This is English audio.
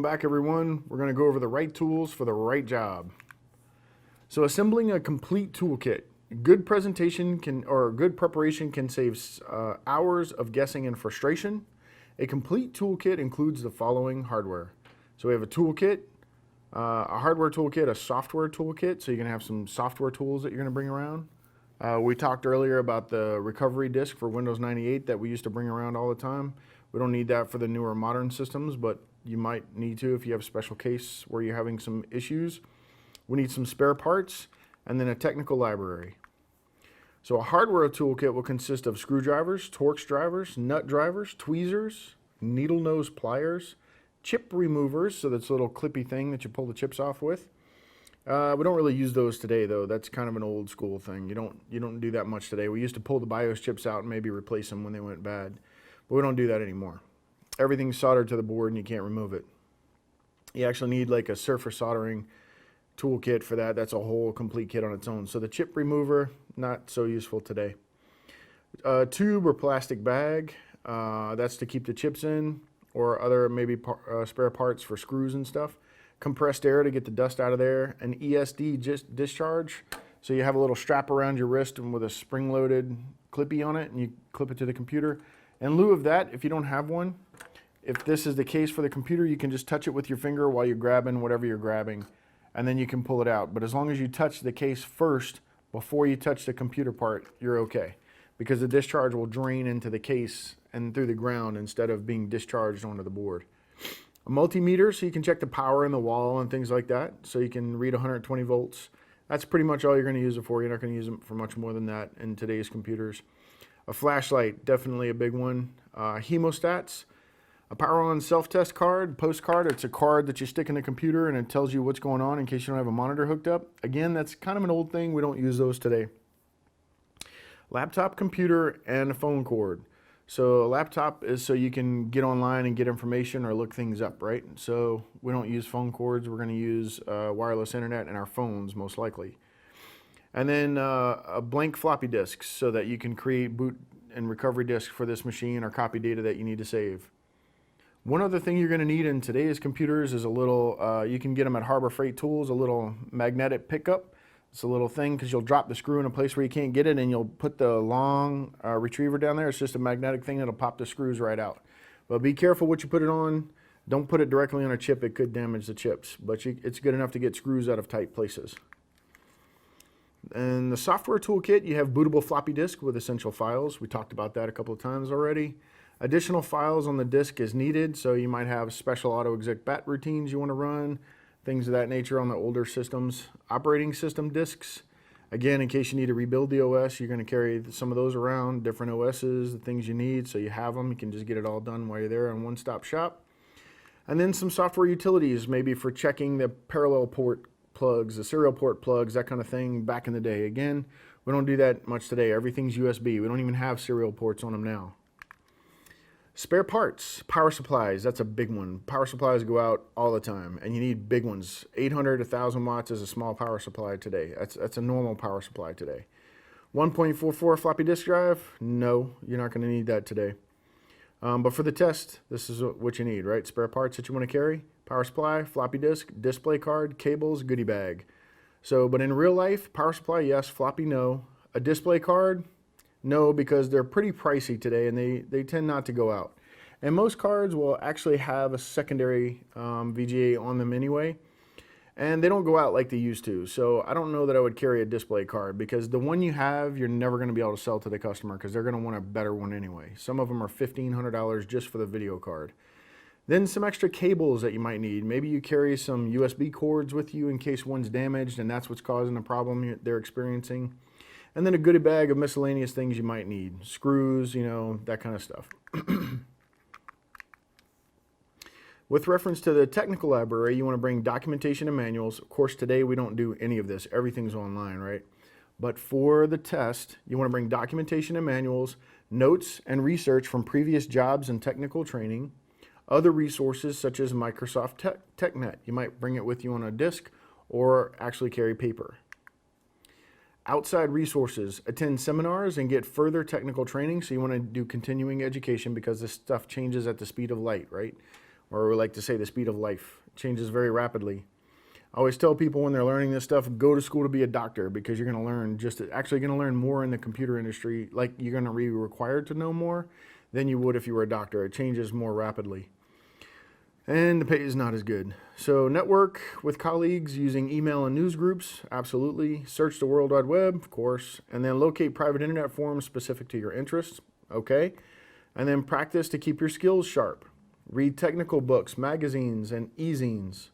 back, everyone. We're going to go over the right tools for the right job. So assembling a complete toolkit. Good presentation or good preparation can save hours of guessing and frustration. A complete toolkit includes the following hardware. So we have a toolkit, a hardware toolkit, a software toolkit. So you're going to have some software tools that you're going to bring around. We talked earlier about the recovery disk for Windows 98 that we used to bring around all the time. We don't need that for the newer modern systems, but you might need to if you have a special case where you're having some issues. We need some spare parts and then a technical library. So a hardware toolkit will consist of screwdrivers, Torx drivers, nut drivers, tweezers, needle nose pliers, chip removers, so that's a little clippy thing that you pull the chips off with. We don't really use those today, though. That's kind of an old school thing. You don't do that much today. We used to pull the BIOS chips out and maybe replace them when they went bad, but we don't do that anymore. Everything's soldered to the board and you can't remove it. You actually need like a surface soldering toolkit for that. That's a whole complete kit on its own. So the chip remover, not so useful today. Tube or plastic bag, that's to keep the chips in, or other maybe spare parts for screws and stuff. Compressed air to get the dust out of there. An ESD discharge, so you have a little strap around your wrist and with a spring-loaded clippy on it, and you clip it to the computer. In lieu of that, if you don't have one, if this is the case for the computer, you can just touch it with your finger while you're grabbing whatever you're grabbing, and then you can pull it out. But as long as you touch the case first before you touch the computer part, you're okay, because the discharge will drain into the case and through the ground instead of being discharged onto the board. A multimeter, so you can check the power in the wall and things like that, so you can read 120 volts. That's pretty much all you're going to use it for. You're not going to use it for much more than that in today's computers. A flashlight, definitely a big one. Hemostats, a power-on self-test card, postcard. It's a card that you stick in the computer and it tells you what's going on in case you don't have a monitor hooked up. Again, that's kind of an old thing. We don't use those today. Laptop, computer, and a phone cord. So a laptop is so you can get online and get information or look things up, right? So we don't use phone cords. We're going to use wireless internet in our phones, most likely. And then a blank floppy disk so that you can create boot and recovery disk for this machine or copy data that you need to save. One other thing you're going to need in today's computers is a little, you can get them at Harbor Freight Tools, a little magnetic pickup. It's a little thing because you'll drop the screw in a place where you can't get it and you'll put the long retriever down there. It's just a magnetic thing that'll pop the screws right out. But be careful what you put it on. Don't put it directly on a chip. It could damage the chips, but it's good enough to get screws out of tight places. And the software toolkit, you have bootable floppy disk with essential files. We talked about that a couple of times already. Additional files on the disk is needed, so you might have special auto-exec bat routines you want to run, things of that nature on the older systems. Operating system disks, again, in case you need to rebuild the OS, you're going to carry some of those around, different OSs, the things you need, so you have them. You can just get it all done while you're there on one-stop shop. And then some software utilities, maybe for checking the parallel port plugs, the serial port plugs, that kind of thing back in the day. Again, we don't do that much today. Everything's USB. We don't even have serial ports on them now. Spare parts, power supplies, that's a big one. Power supplies go out all the time, and you need big ones. 800, 1,000 watts is a small power supply today. That's a normal power supply today. 1.44 floppy disk drive, no, you're not going to need that today. But for the test, this is what you need, right? Spare parts that you want to carry, power supply, floppy disk, display card, cables, goodie bag. So, but in real life, power supply, yes, floppy, no. A display card, no, because they're pretty pricey today and they tend not to go out. And most cards will actually have a secondary VGA on them anyway, and they don't go out like they used to. So I don't know that I would carry a display card, because the one you have, you're never going to be able to sell to the customer because they're going to want a better one anyway. Some of them are $1,500 just for the video card. Then some extra cables that you might need. Maybe you carry some USB cords with you in case one's damaged and that's what's causing the problem they're experiencing. And then a goodie bag of miscellaneous things you might need. Screws, you know, that kind of stuff. With reference to the technical library, you want to bring documentation and manuals. Of course, today we don't do any of this. Everything's online, right? But for the test, you want to bring documentation and manuals, notes and research from previous jobs and technical training, other resources such as Microsoft TechNet. You might bring it with you on a disk or actually carry paper. Outside resources, attend seminars and get further technical training. So you want to do continuing education because this stuff changes at the speed of light, right? or we like to say the speed of life. It changes very rapidly. I always tell people when they're learning this stuff, go to school to be a doctor, because you're going to learn actually going to learn more in the computer industry. Like, you're going to be required to know more than you would if you were a doctor. It changes more rapidly. And the pay is not as good. So network with colleagues using email and news groups, absolutely. Search the World Wide Web, of course. And then locate private internet forums specific to your interests, okay? And then practice to keep your skills sharp. Read technical books, magazines, and e-zines.